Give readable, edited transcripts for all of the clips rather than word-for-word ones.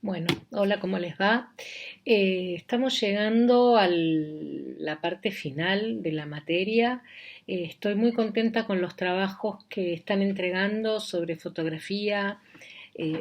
Bueno, hola, ¿cómo les va? Estamos llegando a la parte final de la materia. Estoy muy contenta con los trabajos que están entregando sobre fotografía.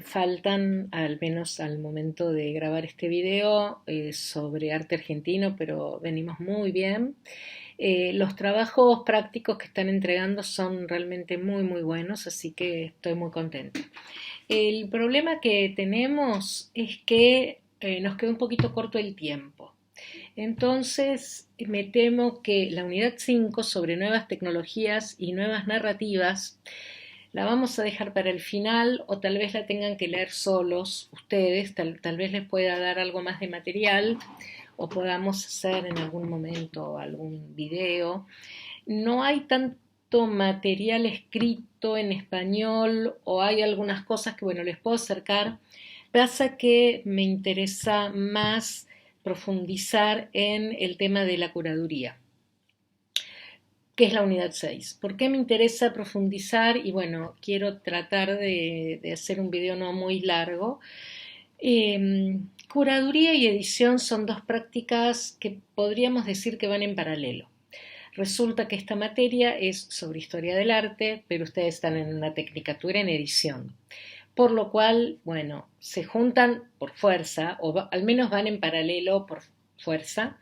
Faltan, al menos al momento de grabar este video, sobre arte argentino, pero venimos muy bien. Los trabajos prácticos que están entregando son realmente muy, muy buenos, así que estoy muy contenta. El problema que tenemos es que nos queda un poquito corto el tiempo. Entonces, me temo que la unidad 5 sobre nuevas tecnologías y nuevas narrativas la vamos a dejar para el final o tal vez la tengan que leer solos ustedes, tal vez les pueda dar algo más de material o podamos hacer en algún momento algún video. No hay tanto material escrito en español o hay algunas cosas que, bueno, les puedo acercar. Pasa que me interesa más profundizar en el tema de la curaduría, que es la unidad 6. ¿Por qué me interesa profundizar? Y bueno, quiero tratar de hacer un video no muy largo. Curaduría y edición son dos prácticas que podríamos decir que van en paralelo. Resulta que esta materia es sobre historia del arte, pero ustedes están en una tecnicatura en edición. Por lo cual, bueno, se juntan por fuerza, o al menos van en paralelo por fuerza.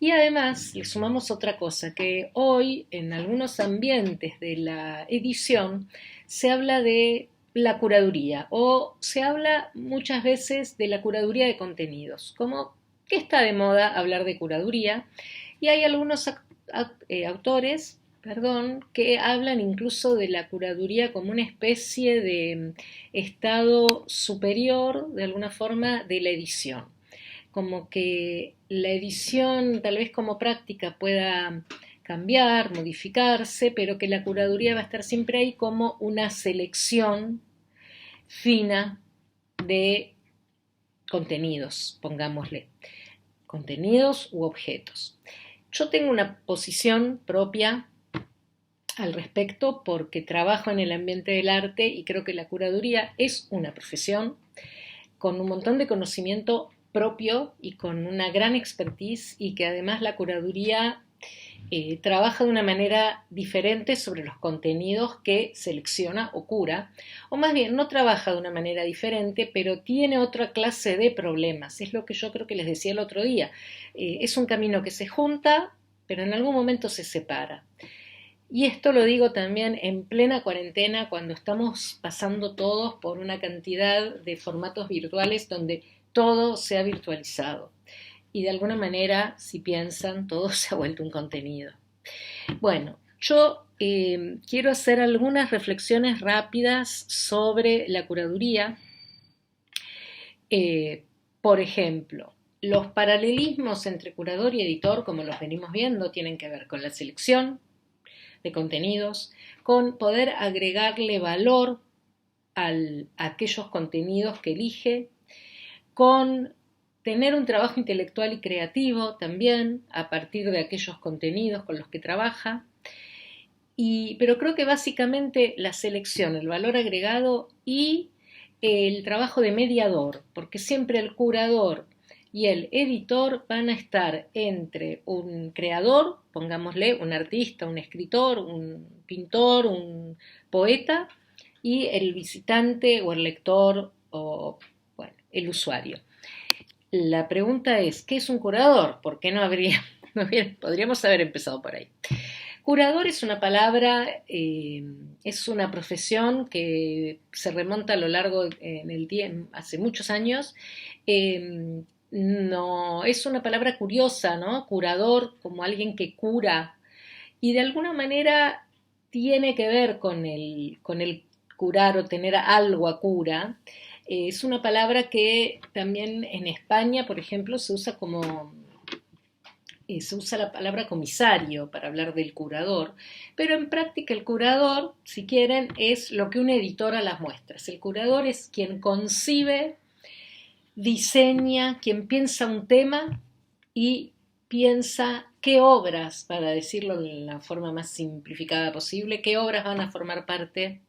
Y además le sumamos otra cosa, que hoy en algunos ambientes de la edición se habla de la curaduría o se habla muchas veces de la curaduría de contenidos, como que está de moda hablar de curaduría y hay algunos autores, perdón, que hablan incluso de la curaduría como una especie de estado superior, de alguna forma, de la edición. Como que la edición, tal vez como práctica, pueda cambiar, modificarse, pero que la curaduría va a estar siempre ahí como una selección fina de contenidos, pongámosle, contenidos u objetos. Yo tengo una posición propia al respecto porque trabajo en el ambiente del arte y creo que la curaduría es una profesión con un montón de conocimiento propio y con una gran expertise y que además la curaduría trabaja de una manera diferente sobre los contenidos que selecciona o cura, o más bien no trabaja de una manera diferente, pero tiene otra clase de problemas. Es lo que yo creo que les decía el otro día. Es un camino que se junta, pero en algún momento se separa. Y esto lo digo también en plena cuarentena, cuando estamos pasando todos por una cantidad de formatos virtuales donde todo se ha virtualizado. Y de alguna manera, si piensan, todo se ha vuelto un contenido. Bueno, yo quiero hacer algunas reflexiones rápidas sobre la curaduría. Eh, por ejemplo, los paralelismos entre curador y editor, como los venimos viendo, tienen que ver con la selección de contenidos, con poder agregarle valor a aquellos contenidos que elige, con tener un trabajo intelectual y creativo también a partir de aquellos contenidos con los que trabaja. Pero creo que básicamente la selección, el valor agregado y el trabajo de mediador, porque siempre el curador y el editor van a estar entre un creador, pongámosle un artista, un escritor, un pintor, un poeta, y el visitante o el lector o, bueno, el usuario. La pregunta es, ¿qué es un curador? ¿Por qué no habría, podríamos haber empezado por ahí? Curador es una palabra, es una profesión que se remonta a lo largo en el tiempo, hace muchos años. No, es una palabra curiosa, ¿no? Curador, como alguien que cura, y de alguna manera tiene que ver con el curar o tener algo a cura. Es una palabra que también en España, por ejemplo, se usa la palabra comisario para hablar del curador, pero en práctica el curador, si quieren, es lo que un editor a las muestras. El curador es quien concibe, diseña, quien piensa un tema y piensa qué obras, para decirlo en la forma más simplificada posible, qué obras van a formar parte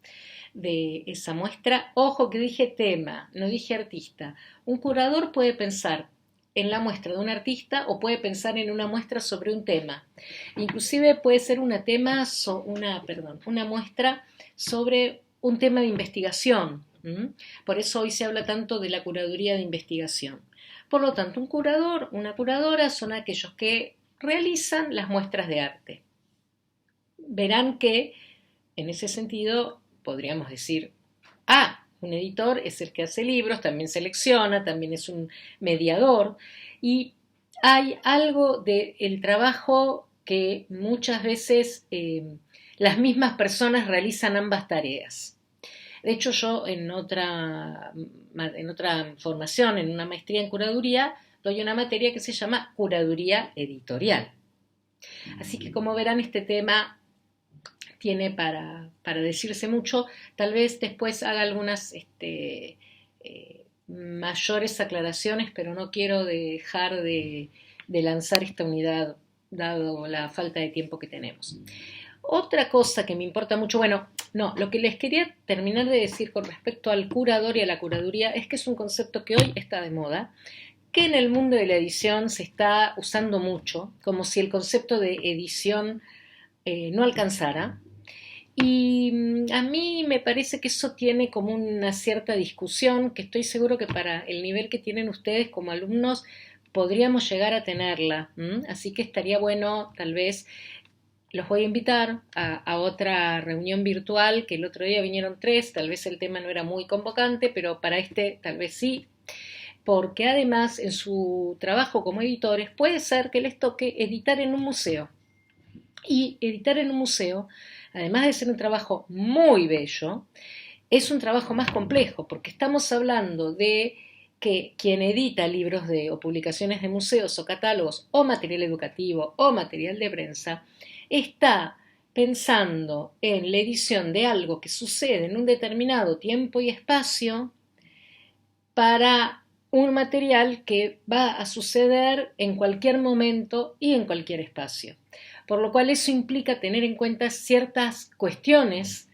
de esa muestra. Ojo que dije tema, no dije artista. Un curador puede pensar en la muestra de un artista o puede pensar en una muestra sobre un tema. Inclusive puede ser una muestra sobre un tema de investigación. Por eso hoy se habla tanto de la curaduría de investigación. Por lo tanto, un curador, una curadora son aquellos que realizan las muestras de arte. Verán que, en ese sentido, podríamos decir, un editor es el que hace libros, también selecciona, también es un mediador, y hay algo del trabajo que muchas veces las mismas personas realizan ambas tareas. De hecho, yo en otra formación, en una maestría en curaduría, doy una materia que se llama curaduría editorial. Así que, como verán, este tema tiene para decirse mucho. Tal vez después haga algunas mayores aclaraciones, pero no quiero dejar de lanzar esta unidad, dado la falta de tiempo que tenemos. Otra cosa que me importa mucho, lo que les quería terminar de decir con respecto al curador y a la curaduría es que es un concepto que hoy está de moda, que en el mundo de la edición se está usando mucho, como si el concepto de edición no alcanzara. Y a mí me parece que eso tiene como una cierta discusión, que estoy seguro que para el nivel que tienen ustedes como alumnos podríamos llegar a tenerla. Así que estaría bueno, tal vez, los voy a invitar a otra reunión virtual, que el otro día vinieron 3, tal vez el tema no era muy convocante, pero para este tal vez sí, porque además en su trabajo como editores puede ser que les toque editar en un museo. Y editar en un museo, además de ser un trabajo muy bello, es un trabajo más complejo, porque estamos hablando de que quien edita libros o publicaciones de museos o catálogos o material educativo o material de prensa, está pensando en la edición de algo que sucede en un determinado tiempo y espacio para un material que va a suceder en cualquier momento y en cualquier espacio. Por lo cual eso implica tener en cuenta ciertas cuestiones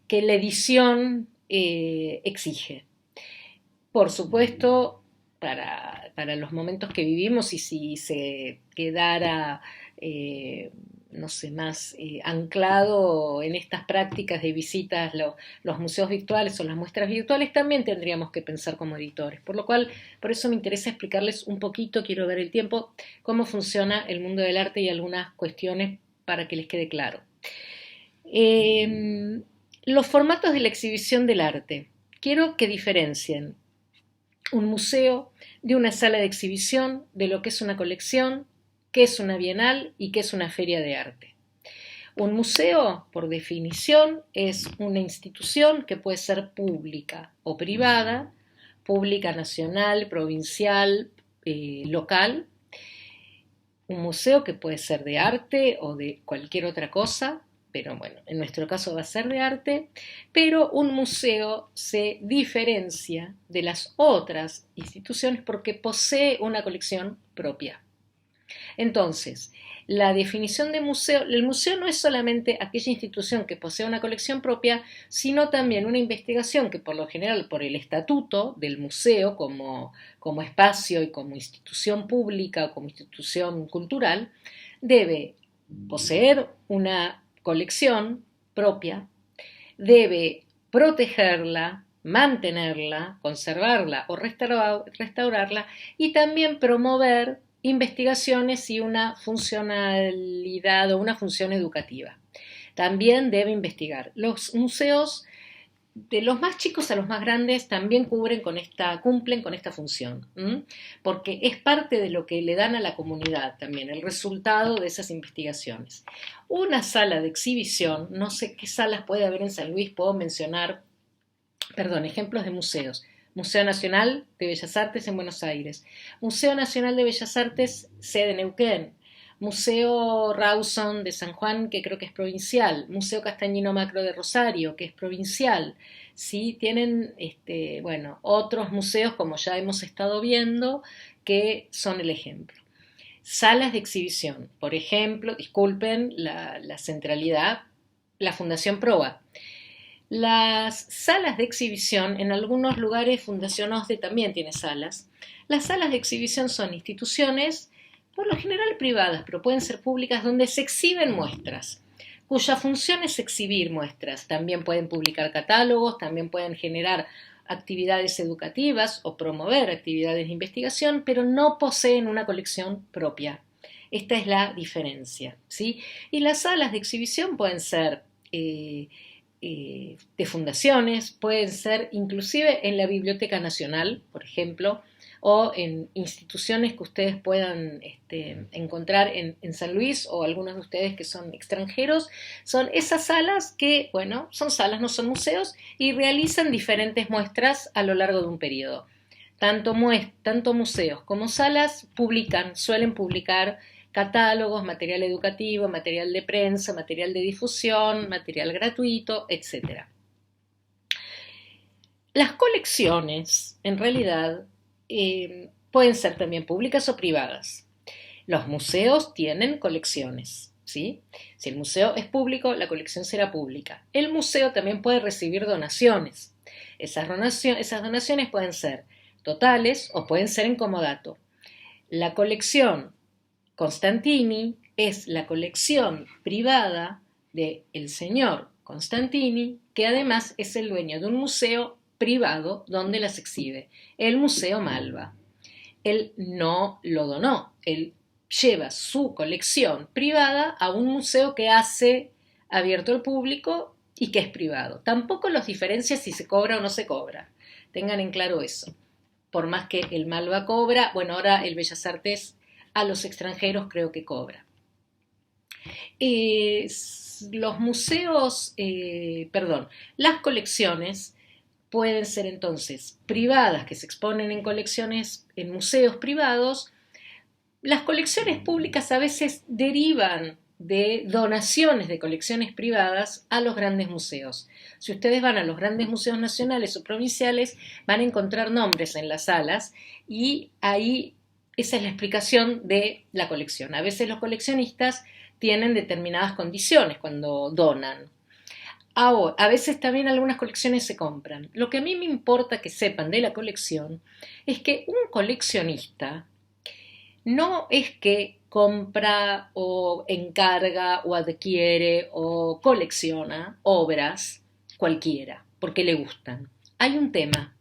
que la edición exige. Por supuesto, para los momentos que vivimos y si se quedara, más anclado en estas prácticas de visitas, los museos virtuales o las muestras virtuales, también tendríamos que pensar como editores. Por eso me interesa explicarles un poquito, quiero ver el tiempo, cómo funciona el mundo del arte y algunas cuestiones para que les quede claro. Los formatos de la exhibición del arte. Quiero que diferencien un museo de una sala de exhibición, de lo que es una colección, qué es una bienal y qué es una feria de arte. Un museo, por definición, es una institución que puede ser pública o privada, pública nacional, provincial, local. Un museo que puede ser de arte o de cualquier otra cosa, pero bueno, en nuestro caso va a ser de arte, pero un museo se diferencia de las otras instituciones porque posee una colección propia. Entonces, la definición de museo, el museo no es solamente aquella institución que posee una colección propia, sino también una investigación que por lo general, por el estatuto del museo como espacio y como institución pública o como institución cultural, debe poseer una colección propia, debe protegerla, mantenerla, conservarla o restaurarla y también promover investigaciones y una funcionalidad o una función educativa. También debe investigar. Los museos, de los más chicos a los más grandes, también cumplen con esta función, porque es parte de lo que le dan a la comunidad también, el resultado de esas investigaciones. Una sala de exhibición, no sé qué salas puede haber en San Luis, puedo mencionar, ejemplos de museos. Museo Nacional de Bellas Artes en Buenos Aires, Museo Nacional de Bellas Artes, sede Neuquén, Museo Rawson de San Juan, que creo que es provincial, Museo Castañino Macro de Rosario, que es provincial. Sí, tienen otros museos, como ya hemos estado viendo, que son el ejemplo. Salas de exhibición, por ejemplo, disculpen la centralidad, la Fundación Proa. Las salas de exhibición, en algunos lugares Fundación OSDE también tiene salas. Las salas de exhibición son instituciones, por lo general privadas, pero pueden ser públicas, donde se exhiben muestras, cuya función es exhibir muestras. También pueden publicar catálogos, también pueden generar actividades educativas o promover actividades de investigación, pero no poseen una colección propia. Esta es la diferencia, ¿sí? Y las salas de exhibición pueden ser de fundaciones, pueden ser inclusive en la Biblioteca Nacional, por ejemplo, o en instituciones que ustedes puedan encontrar en San Luis, o algunos de ustedes que son extranjeros. Son esas salas que, bueno, son salas, no son museos, y realizan diferentes muestras a lo largo de un periodo. Tanto museos como salas suelen publicar catálogos, material educativo, material de prensa, material de difusión, material gratuito, etc. Las colecciones, en realidad, pueden ser también públicas o privadas. Los museos tienen colecciones, ¿sí? Si el museo es público, la colección será pública. El museo también puede recibir donaciones. Esas donaciones pueden ser totales o pueden ser en comodato. La colección Constantini es la colección privada del señor Constantini, que además es el dueño de un museo privado donde las exhibe, el Museo Malva. Él no lo donó, él lleva su colección privada a un museo que hace abierto al público y que es privado. Tampoco los diferencia si se cobra o no se cobra. Tengan en claro eso. Por más que el Malva cobra, bueno, ahora el Bellas Artes a los extranjeros creo que cobra. Los museos, las colecciones pueden ser entonces privadas, que se exponen en colecciones, en museos privados. Las colecciones públicas a veces derivan de donaciones de colecciones privadas a los grandes museos. Si ustedes van a los grandes museos nacionales o provinciales, van a encontrar nombres en las salas, y ahí esa es la explicación de la colección. A veces los coleccionistas tienen determinadas condiciones cuando donan. Ahora, a veces también algunas colecciones se compran. Lo que a mí me importa que sepan de la colección es que un coleccionista no es que compra o encarga o adquiere o colecciona obras cualquiera porque le gustan. Hay un tema.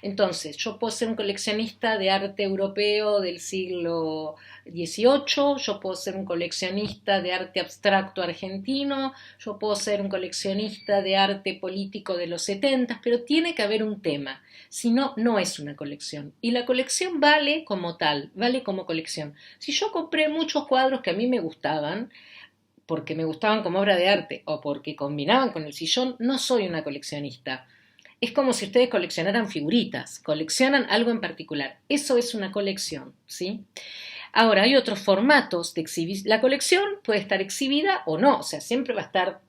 Entonces, yo puedo ser un coleccionista de arte europeo del siglo XVIII, yo puedo ser un coleccionista de arte abstracto argentino, yo puedo ser un coleccionista de arte político de los 70, pero tiene que haber un tema, si no, no es una colección. Y la colección vale como tal, vale como colección. Si yo compré muchos cuadros que a mí me gustaban, porque me gustaban como obra de arte o porque combinaban con el sillón, no soy una coleccionista. Es como si ustedes coleccionaran figuritas, coleccionan algo en particular. Eso es una colección, ¿sí? Ahora, hay otros formatos de exhibición. La colección puede estar exhibida o no, o sea, siempre va a estar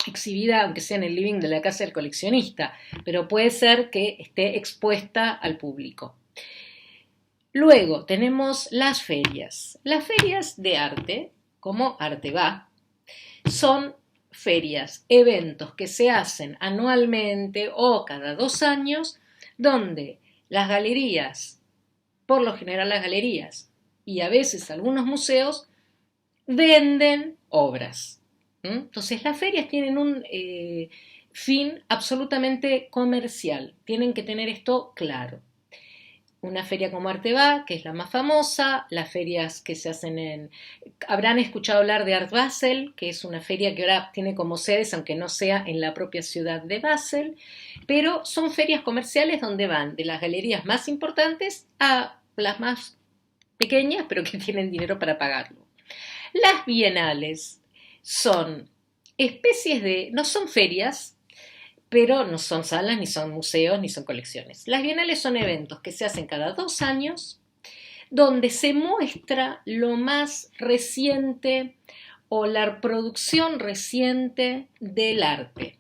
exhibida, aunque sea en el living de la casa del coleccionista, pero puede ser que esté expuesta al público. Luego tenemos las ferias. Las ferias de arte, como Arteba, son ferias, eventos que se hacen anualmente o cada 2 años, donde las galerías, por lo general las galerías y a veces algunos museos, venden obras. Entonces las ferias tienen un fin absolutamente comercial, tienen que tener esto claro. Una feria como Arteba, que es la más famosa, las ferias que se hacen habrán escuchado hablar de Art Basel, que es una feria que ahora tiene como sedes, aunque no sea en la propia ciudad de Basel, pero son ferias comerciales donde van de las galerías más importantes a las más pequeñas, pero que tienen dinero para pagarlo. Las bienales son especies de, no son ferias, pero no son salas, ni son museos, ni son colecciones. Las bienales son eventos que se hacen cada 2 años, donde se muestra lo más reciente o la producción reciente del arte,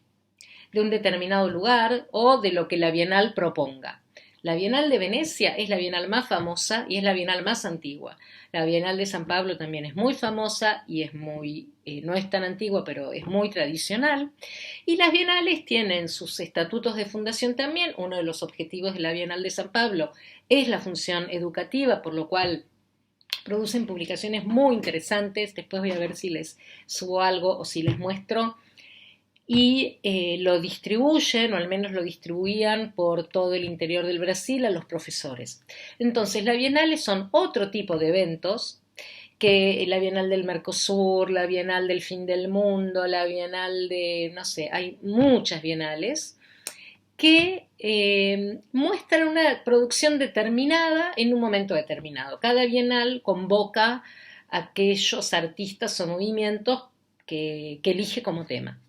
de un determinado lugar o de lo que la bienal proponga. La Bienal de Venecia es la bienal más famosa y es la bienal más antigua. La Bienal de San Pablo también es muy famosa y es no es tan antigua, pero es muy tradicional. Y las bienales tienen sus estatutos de fundación también. Uno de los objetivos de la Bienal de San Pablo es la función educativa, por lo cual producen publicaciones muy interesantes. Después voy a ver si les subo algo o si les muestro. Y lo distribuyen, o al menos lo distribuían por todo el interior del Brasil a los profesores. Entonces, las bienales son otro tipo de eventos que la Bienal del Mercosur, la Bienal del Fin del Mundo, la Bienal de, no sé, hay muchas bienales que muestran una producción determinada en un momento determinado. Cada bienal convoca a aquellos artistas o movimientos que elige como tema.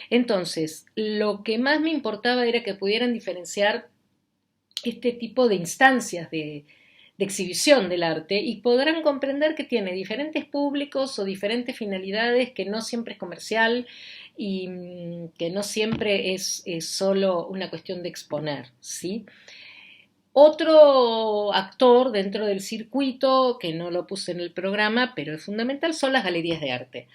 Entonces, lo que más me importaba era que pudieran diferenciar este tipo de instancias de exhibición del arte y podrán comprender que tiene diferentes públicos o diferentes finalidades, que no siempre es comercial y que no siempre es solo una cuestión de exponer, ¿sí? Otro actor dentro del circuito, que no lo puse en el programa, pero es fundamental, son las galerías de arte.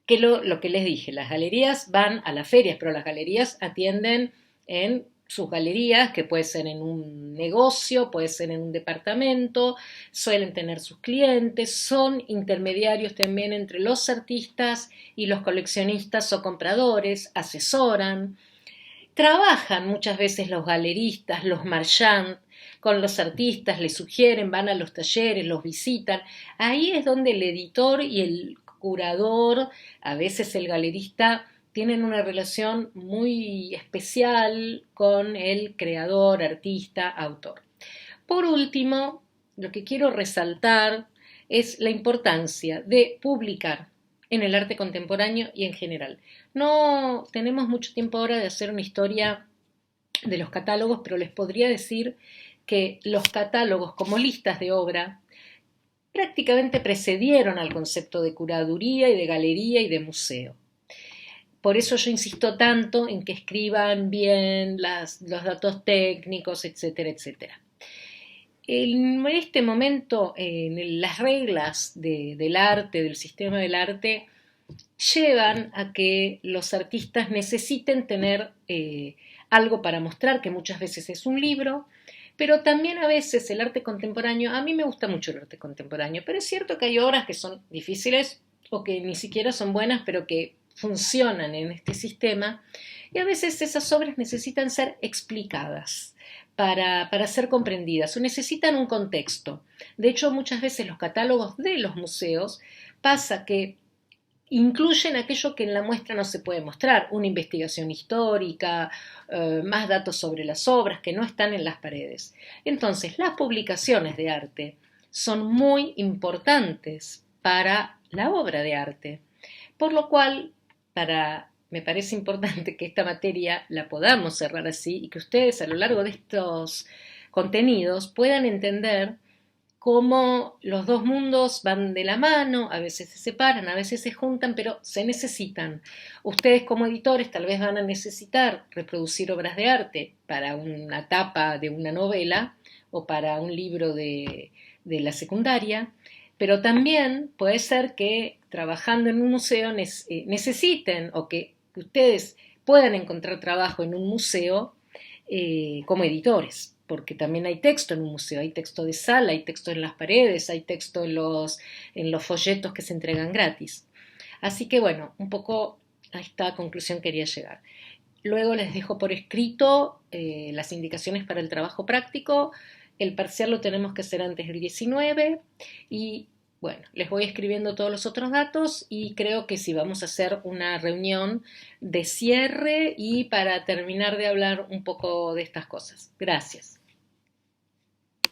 Que lo que les dije, las galerías van a las ferias, pero las galerías atienden en sus galerías, que puede ser en un negocio, puede ser en un departamento, suelen tener sus clientes, son intermediarios también entre los artistas y los coleccionistas o compradores, asesoran, trabajan muchas veces los galeristas, los marchands, con los artistas, les sugieren, van a los talleres, los visitan. Ahí es donde el editor y el curador, a veces el galerista, tienen una relación muy especial con el creador, artista, autor. Por último, lo que quiero resaltar es la importancia de publicar en el arte contemporáneo y en general. No tenemos mucho tiempo ahora de hacer una historia de los catálogos, pero les podría decir que los catálogos como listas de obra prácticamente precedieron al concepto de curaduría y de galería y de museo. Por eso yo insisto tanto en que escriban bien los datos técnicos, etcétera, etcétera. En este momento, las reglas del arte, del sistema del arte, llevan a que los artistas necesiten tener algo para mostrar, que muchas veces es un libro, pero también a veces el arte contemporáneo, a mí me gusta mucho el arte contemporáneo, pero es cierto que hay obras que son difíciles o que ni siquiera son buenas, pero que funcionan en este sistema, y a veces esas obras necesitan ser explicadas para ser comprendidas o necesitan un contexto. De hecho, muchas veces los catálogos de los museos pasa que incluyen aquello que en la muestra no se puede mostrar, una investigación histórica, más datos sobre las obras que no están en las paredes. Entonces, las publicaciones de arte son muy importantes para la obra de arte, por lo cual, me parece importante que esta materia la podamos cerrar así y que ustedes a lo largo de estos contenidos puedan entender cómo los dos mundos van de la mano, a veces se separan, a veces se juntan, pero se necesitan. Ustedes como editores tal vez van a necesitar reproducir obras de arte para una tapa de una novela o para un libro de la secundaria, pero también puede ser que trabajando en un museo necesiten o que ustedes puedan encontrar trabajo en un museo como editores, porque también hay texto en un museo, hay texto de sala, hay texto en las paredes, hay texto en los folletos que se entregan gratis. Así que bueno, un poco a esta conclusión quería llegar. Luego les dejo por escrito las indicaciones para el trabajo práctico. El parcial lo tenemos que hacer antes del 19 y bueno, les voy escribiendo todos los otros datos y creo que sí vamos a hacer una reunión de cierre y para terminar de hablar un poco de estas cosas. Gracias.